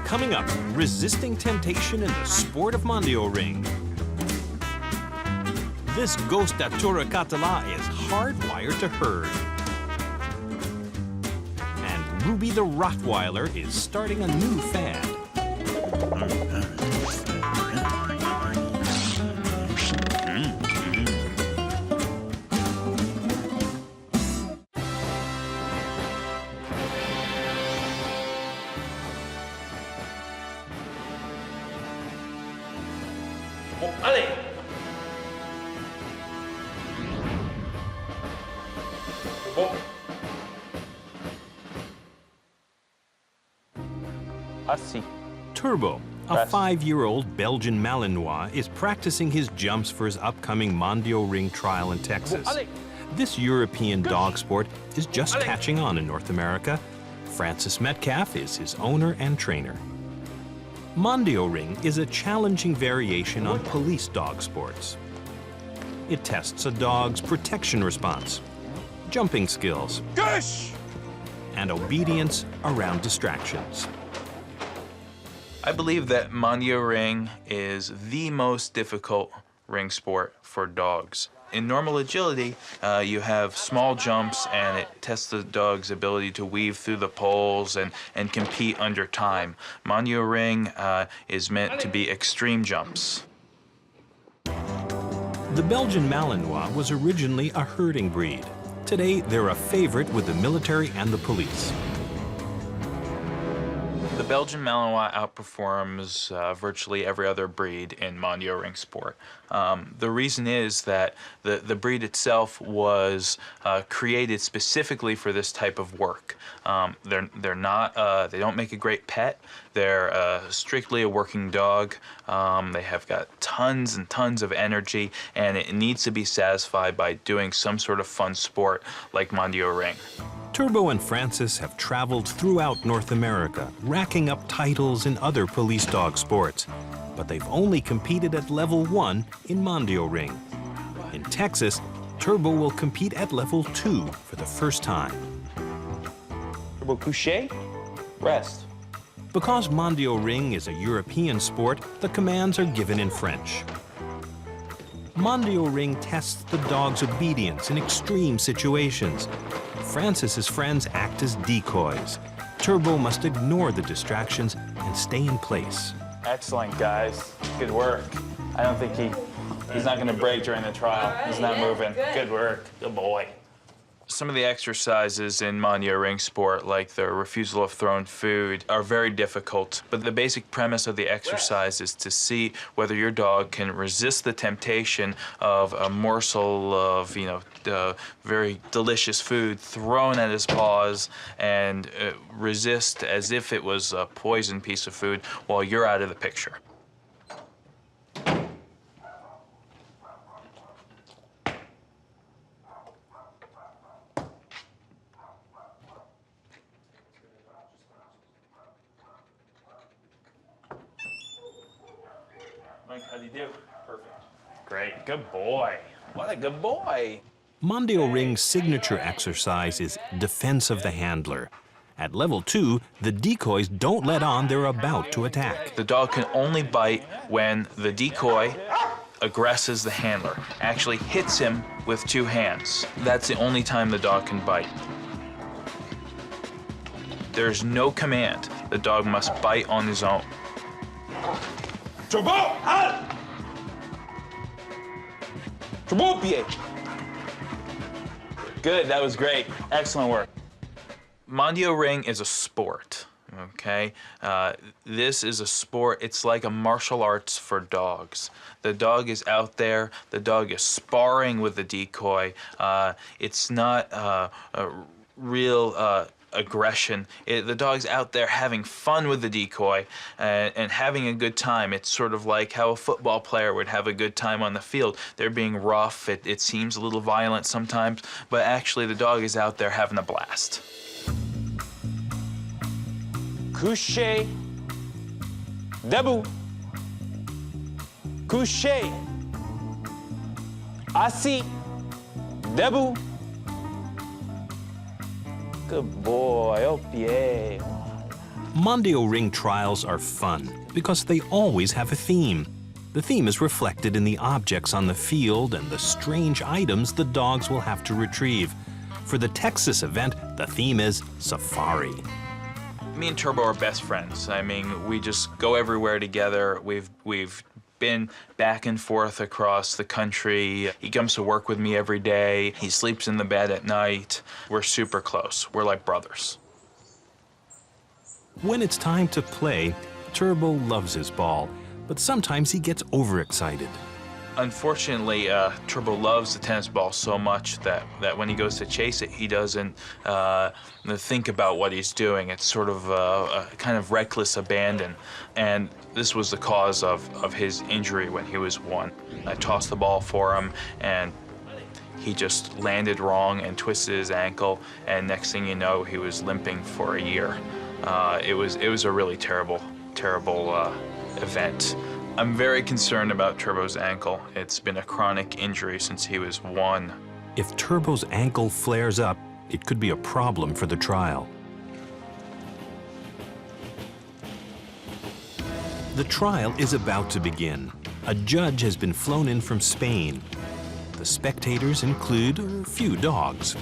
Coming up, resisting temptation in the sport of Mondo Ring. This ghost datura Catalan is hardwired to herd. And Ruby the Rottweiler is starting a new fad. Allez! Assis. Turbo, a 5-year-old Belgian Malinois, is practicing his jumps for his upcoming Mondo Ring trial in Texas. This European dog sport is just catching on in North America. Francis Metcalf is his owner and trainer. Mondo Ring is a challenging variation on police dog sports. It tests a dog's protection response, jumping skills, and obedience around distractions. I believe that Mondo Ring is the most difficult ring sport for dogs. In normal agility, you have small jumps and it tests the dog's ability to weave through the poles and compete under time. Mondo Ring is meant to be extreme jumps. The Belgian Malinois was originally a herding breed. Today, they're a favorite with the military and the police. The Belgian Malinois outperforms virtually every other breed in Mondo Ring sport. The reason is that the breed itself was created specifically for this type of work. They're not, they don't make a great pet. They're strictly a working dog. They have got tons and tons of energy, and it needs to be satisfied by doing some sort of fun sport like Mondo Ring. Turbo and Francis have traveled throughout North America, racking up titles in other police dog sports. But they've only competed at level 1 in Mondo Ring. In Texas, Turbo will compete at level 2 for the first time. Turbo couché, rest. Because Mondo Ring is a European sport, the commands are given in French. Mondo Ring tests the dog's obedience in extreme situations. Francis's friends act as decoys. Turbo must ignore the distractions and stay in place. Excellent, guys. Good work. I don't think he's not going to break during the trial. He's not moving. Good work. Good boy. Some of the exercises in Mondo Ring sport, like the refusal of thrown food, are very difficult. But the basic premise of the exercise is to see whether your dog can resist the temptation of a morsel of, very delicious food thrown at his paws and resist as if it was a poison piece of food while you're out of the picture. Mike, how do you do? Perfect. Great. Good boy. What a good boy. Mondo Ring's signature exercise is defense of the handler. At level 2, the decoys don't let on they're about to attack. The dog can only bite when the decoy aggresses the handler, actually hits him with 2 hands. That's the only time the dog can bite. There's no command. The dog must bite on his own. Turbo, halt! Turbo, pied. Good, that was great. Excellent work. Mondo Ring is a sport, okay? This is a sport, it's like a martial arts for dogs. The dog is out there, the dog is sparring with the decoy. It's not a real aggression. The dog's out there having fun with the decoy and having a good time. It's sort of like how a football player would have a good time on the field. They're being rough, it seems a little violent sometimes, but actually the dog is out there having a blast. Couché, debout. Couché, assis, debout. Good boy. Oh, yeah. Mondo Ring trials are fun because they always have a theme. The theme is reflected in the objects on the field and the strange items the dogs will have to retrieve. For the Texas event, the theme is Safari. Me and Turbo are best friends. I mean, we just go everywhere together. We've been back and forth across the country. He comes to work with me every day. He sleeps in the bed at night. We're super close. We're like brothers. When it's time to play, Turbo loves his ball, but sometimes he gets overexcited. Unfortunately, Turbo loves the tennis ball so much that when he goes to chase it, he doesn't think about what he's doing. It's sort of a kind of reckless abandon. And this was the cause of his injury when he was 1. I tossed the ball for him, and he just landed wrong and twisted his ankle, and next thing you know, he was limping for a year. It was a really terrible event. I'm very concerned about Turbo's ankle. It's been a chronic injury since he was 1. If Turbo's ankle flares up, it could be a problem for the trial. The trial is about to begin. A judge has been flown in from Spain. The spectators include a few dogs.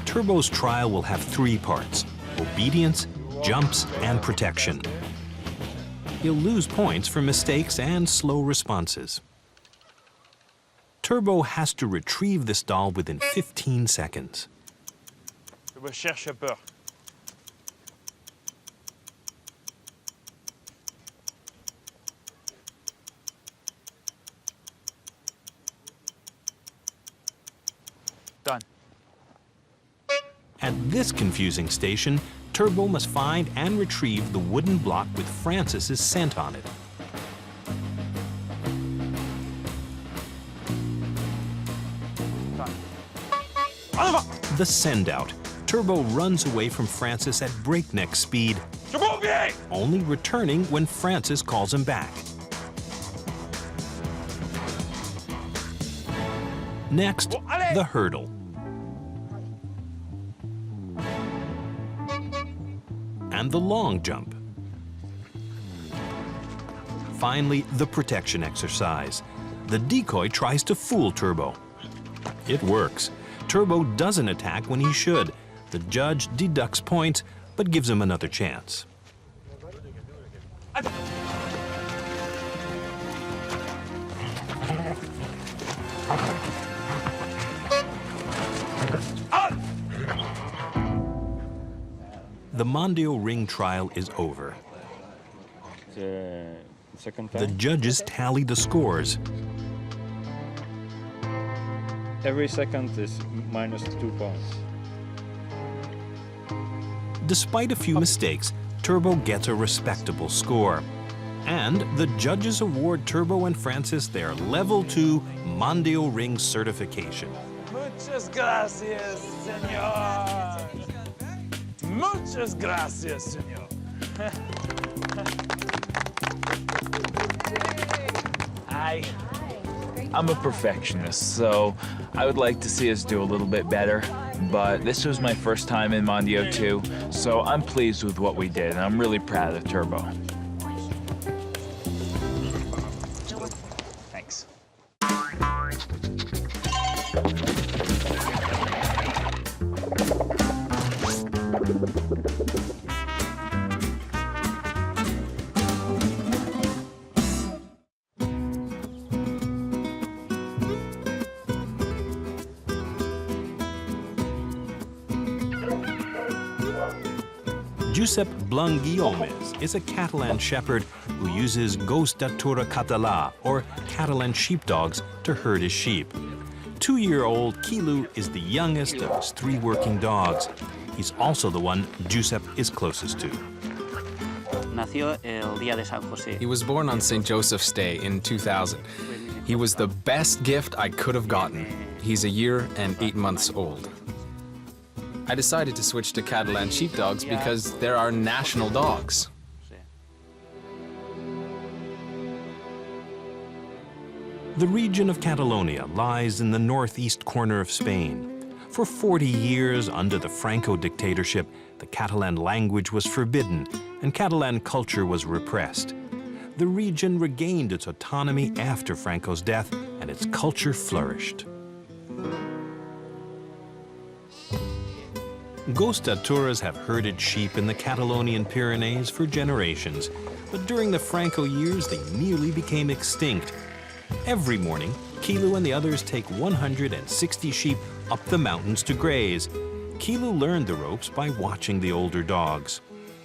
Turbo's trial will have 3 parts: obedience, jumps, and protection. He'll lose points for mistakes and slow responses. Turbo has to retrieve this doll within 15 seconds. Turbo cherche peur. Done. At this confusing station, Turbo must find and retrieve the wooden block with Francis's scent on it. The send-out. Turbo runs away from Francis at breakneck speed, only returning when Francis calls him back. Next, the hurdle. And the long jump. Finally, the protection exercise. The decoy tries to fool Turbo. It works. Turbo doesn't attack when he should. The judge deducts points, but gives him another chance. The Mondo Ring trial is over. The judges tally the scores. Every second is minus 2 points. Despite a few mistakes, Turbo gets a respectable score. And the judges award Turbo and Francis their Level 2 Mondo Ring certification. Muchas gracias, señor. Muchas gracias, señor. I'm a perfectionist, so I would like to see us do a little bit better. But this was my first time in Mondo 2, so I'm pleased with what we did, and I'm really proud of Turbo. Thanks. Josep Blanc-Guillaumes is a Catalan shepherd who uses gos d'atura català, or Catalan sheepdogs, to herd his sheep. 2-year-old Kilú is the youngest of his 3 working dogs. He's also the one Josep is closest to. He was born on St. Joseph's Day in 2000. He was the best gift I could have gotten. He's a year and 8 months old. I decided to switch to Catalan Sheepdogs because they're our national dogs. The region of Catalonia lies in the northeast corner of Spain. For 40 years under the Franco dictatorship, the Catalan language was forbidden and Catalan culture was repressed. The region regained its autonomy after Franco's death and its culture flourished. Gostaturas have herded sheep in the Catalonian Pyrenees for generations, but during the Franco years they nearly became extinct. Every morning, Kilú and the others take 160 sheep up the mountains to graze. Kilú learned the ropes by watching the older dogs.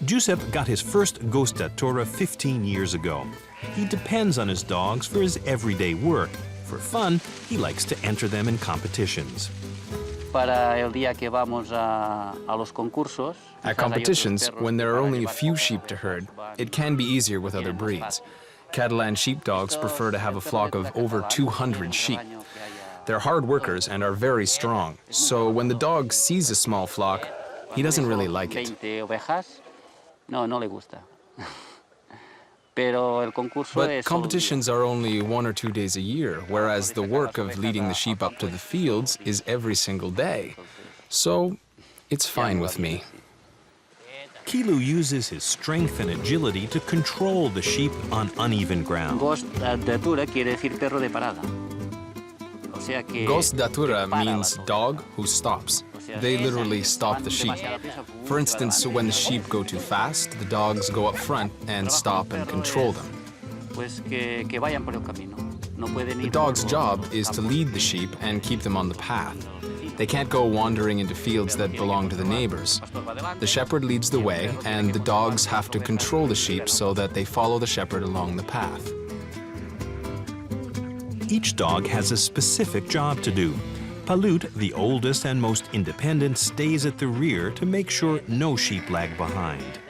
Josep got his first Gostatura 15 years ago. He depends on his dogs for his everyday work. For fun, he likes to enter them in competitions. At competitions, when there are only a few sheep to herd, it can be easier with other breeds. Catalan sheepdogs prefer to have a flock of over 200 sheep. They're hard workers and are very strong, so when the dog sees a small flock, he doesn't really like it. But competitions are only 1 or 2 days a year, whereas the work of leading the sheep up to the fields is every single day. So it's fine with me. Kilú uses his strength and agility to control the sheep on uneven ground. Gostdatura means dog who stops. They literally stop the sheep. For instance, when the sheep go too fast, the dogs go up front and stop and control them. The dog's job is to lead the sheep and keep them on the path. They can't go wandering into fields that belong to the neighbors. The shepherd leads the way, and the dogs have to control the sheep so that they follow the shepherd along the path. Each dog has a specific job to do. Palut, the oldest and most independent, stays at the rear to make sure no sheep lag behind.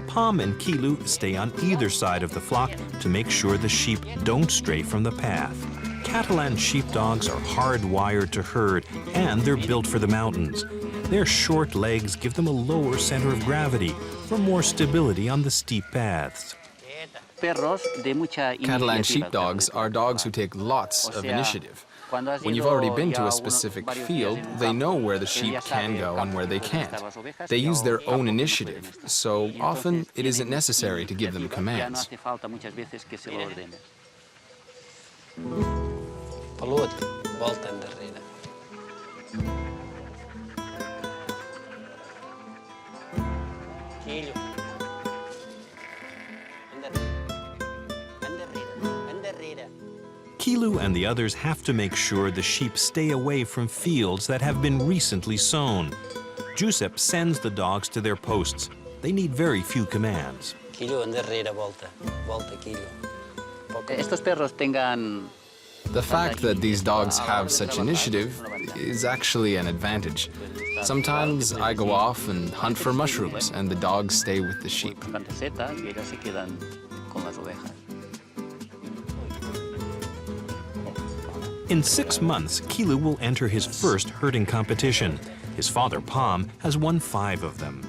Pom and Kilú stay on either side of the flock to make sure the sheep don't stray from the path. Catalan sheepdogs are hardwired to herd, and they're built for the mountains. Their short legs give them a lower center of gravity for more stability on the steep paths. Catalan sheepdogs are dogs who take lots of initiative. When you've already been to a specific field, they know where the sheep can go and where they can't. They use their own initiative, so often it isn't necessary to give them commands. Pelut, volta endarrere. Kilú. Endarrere. Kilú and the others have to make sure the sheep stay away from fields that have been recently sown. Josep sends the dogs to their posts. They need very few commands. Kilú, endarrere, volta. Volta, Kilú. Estos perros tengan... The fact that these dogs have such initiative is actually an advantage. Sometimes I go off and hunt for mushrooms, and the dogs stay with the sheep. In 6 months, Kilú will enter his first herding competition. His father, Pom, has won 5 of them.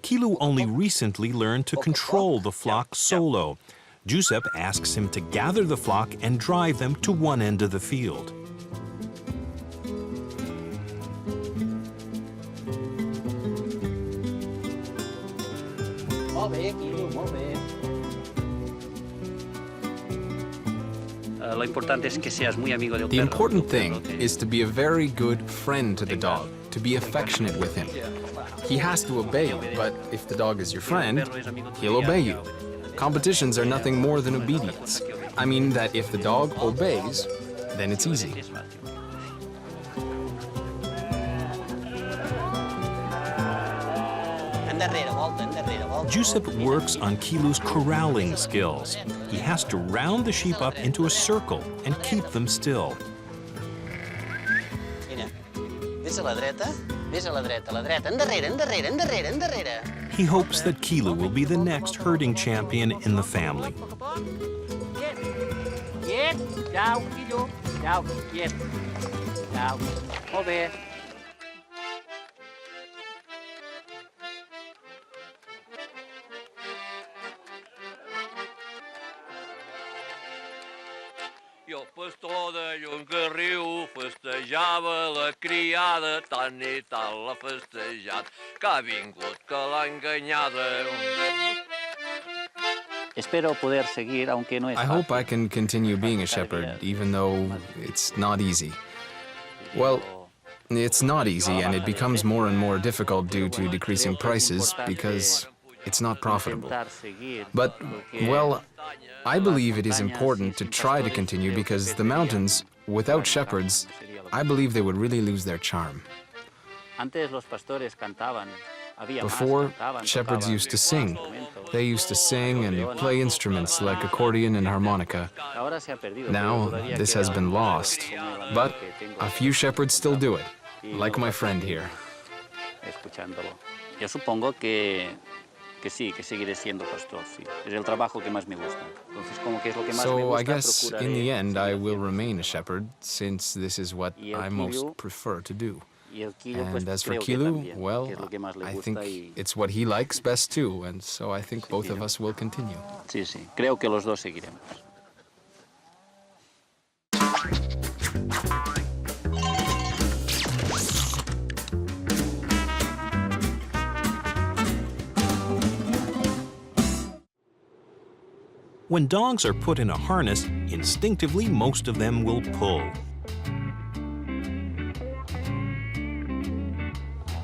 Kilú only recently learned to control the flock solo. Josep asks him to gather the flock and drive them to one end of the field. The important thing is to be a very good friend to the dog, to be affectionate with him. He has to obey you, but if the dog is your friend, he'll obey you. Competitions are nothing more than obedience. I mean that if the dog obeys, then it's easy. Josep works on Kilú's corralling skills. He has to round the sheep up into a circle and keep them still. He hopes that Kilú will be the next herding champion in the family. E ao pastor de um carril festejava a criada, tan e tal a festejar, cá vingut que l'ha enganyada. Espero poder seguir, aunque no es I hope I can continue being a shepherd, even though it's not easy. Well, it's not easy, and it becomes more and more difficult due to decreasing prices because it's not profitable. But, well, I believe it is important to try to continue because the mountains, without shepherds, I believe they would really lose their charm. Before, shepherds used to sing. They used to sing and play instruments like accordion and harmonica. Now, this has been lost, but a few shepherds still do it, like my friend here. Yo supongo que sí, que seguiré siendo pastor, sí. Es el trabajo que más me gusta. Entonces, como que es lo que más me So gusta, I guess in procuraré the end I will seguir remain a shepherd since this is what I most prefer to do. Y el Kilú, pues, And as for creo que Kilú, también, well, que es lo que más le I gusta think y- it's what he likes best too, and so I think both of us will continue. Sí, sí, creo que los dos seguiremos. When dogs are put in a harness, instinctively most of them will pull.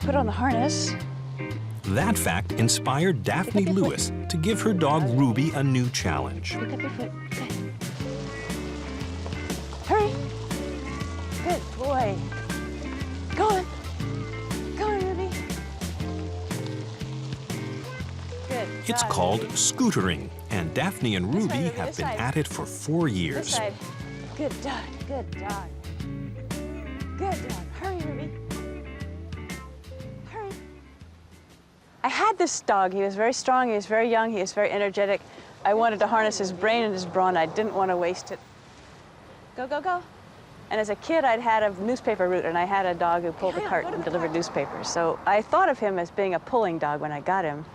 Put on the harness. That fact inspired Daphne Lewis to give her dog Ruby a new challenge. Pick up your foot. Good. Hurry. Good boy. Go on. Go on, Ruby. Good. It's dog, called Ruby. scootering, and Daphne and This Ruby side, Ruby, have this been side. at it for 4 This years. side. Good dog. Good dog. Good dog. Hurry, Ruby. Hurry. I had this dog. He was very strong. He was very young. He was very energetic. I wanted to harness his brain and his brawn. I didn't want to waste it. Go, go, go. And as a kid, I'd had a newspaper route, and I had a dog who pulled the cart and delivered newspapers. So I thought of him as being a pulling dog when I got him.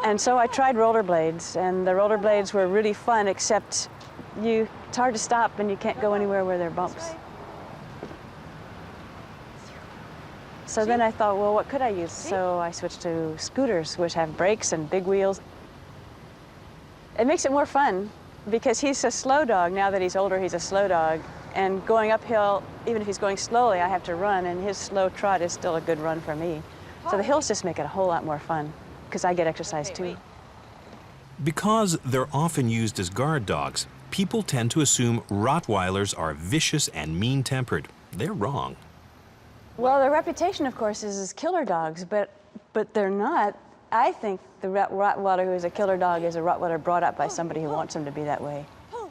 And so I tried rollerblades, and the rollerblades were really fun, except it's hard to stop, and you can't go anywhere where there are bumps. So then I thought, well, what could I use? So I switched to scooters, which have brakes and big wheels. It makes it more fun because he's a slow dog. Now that he's older, he's a slow dog. And going uphill, even if he's going slowly, I have to run, and his slow trot is still a good run for me. So the hills just make it a whole lot more fun because I get exercise too. Because they're often used as guard dogs, people tend to assume Rottweilers are vicious and mean-tempered. They're wrong. Well, their reputation, of course, is as killer dogs, but they're not. I think the Rottweiler who is a killer dog is a Rottweiler brought up by somebody who wants him to be that way.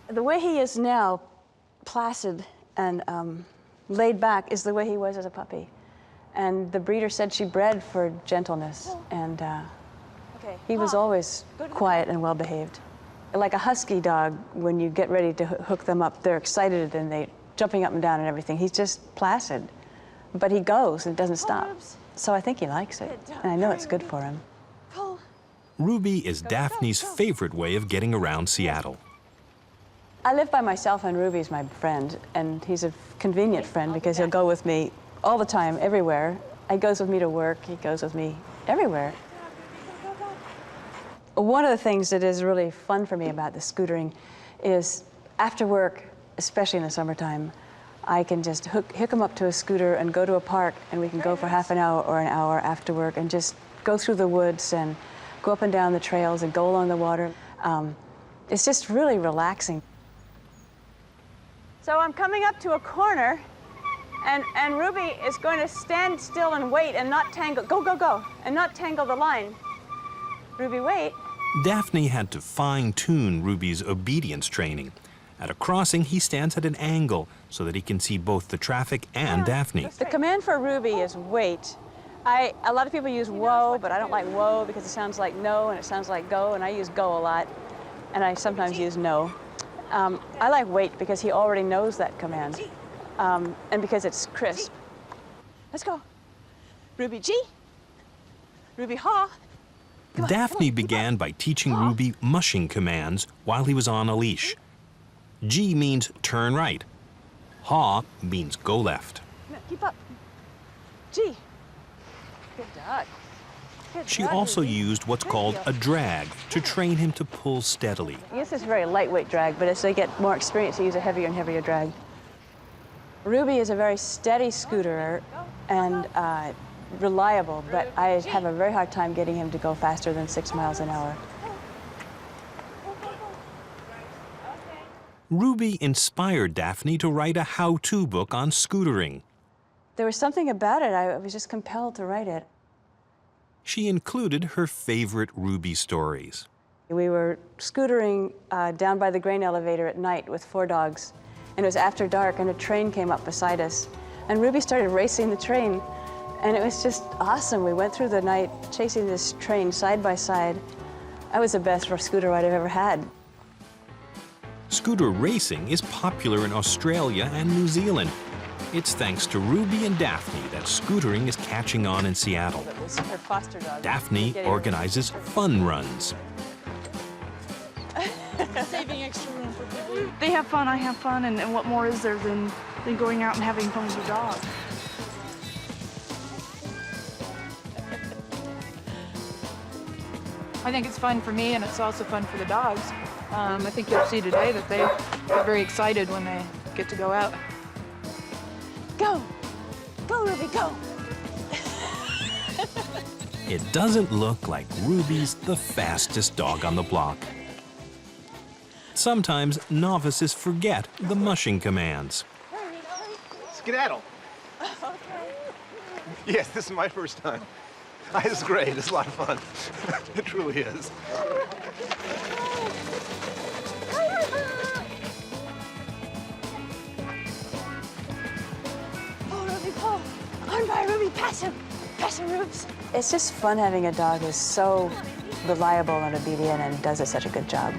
The way he is now, placid and laid back, is the way he was as a puppy. And the breeder said she bred for gentleness, and he was always quiet and well-behaved. Like a husky dog, when you get ready to hook them up, they're excited and they're jumping up and down and everything. He's just placid. But he goes and doesn't stop. So I think he likes it, and I know it's good for him. Ruby is Daphne's favorite way of getting around Seattle. I live by myself, and Ruby's my friend, and he's a convenient friend because he'll go with me all the time, everywhere. He goes with me to work, he goes with me everywhere. One of the things that is really fun for me about the scootering is after work, especially in the summertime, I can just hook him up to a scooter and go to a park, and we can go for half an hour or an hour after work and just go through the woods and go up and down the trails and go along the water. It's just really relaxing. So I'm coming up to a corner, and Ruby is going to stand still and wait and not tangle, go, and not tangle the line. Ruby, wait. Daphne had to fine-tune Ruby's obedience training. At a crossing, he stands at an angle so that he can see both the traffic and Daphne. The command for Ruby is wait. A lot of people use whoa, but I don't like whoa because it sounds like no and it sounds like go, and I use go a lot, and I sometimes use no. I like wait because he already knows that command, and because it's crisp. Let's go. Ruby G. Ruby haw. Daphne began by teaching Ruby mushing commands while he was on a leash. G means turn right. Ha means go left. No, keep up. G. Good dog. Good She dog, also Ruby. used what's called a drag to train him to pull steadily. This is a very lightweight drag, but as they get more experience, they use a heavier and heavier drag. Ruby is a very steady scooterer and reliable, but I have a very hard time getting him to go faster than 6 miles an hour. Ruby inspired Daphne to write a how-to book on scootering. There was something about it, I was just compelled to write it. She included her favorite Ruby stories. We were scootering down by the grain elevator at night with 4 dogs, and it was after dark, and a train came up beside us. And Ruby started racing the train, and it was just awesome. We went through the night chasing this train side by side. That was the best scooter ride I've ever had. Scooter racing is popular in Australia and New Zealand. It's thanks to Ruby and Daphne that scootering is catching on in Seattle. That was her foster dog. Daphne organizes fun runs. Saving extra room for people. They have fun, I have fun, and what more is there than going out and having fun with your dog? I think it's fun for me, and it's also fun for the dogs. I think you'll see today that they get very excited when they get to go out. Go! Go, Ruby, go! It doesn't look like Ruby's the fastest dog on the block. Sometimes novices forget the mushing commands. Skedaddle. Yes, this is my first time. This is great. It's a lot of fun. It truly is. Oh, Ruby, pull! On by, Ruby, pass him! Pass him, Rubes! It's just fun having a dog who's so reliable and obedient and does such a good job.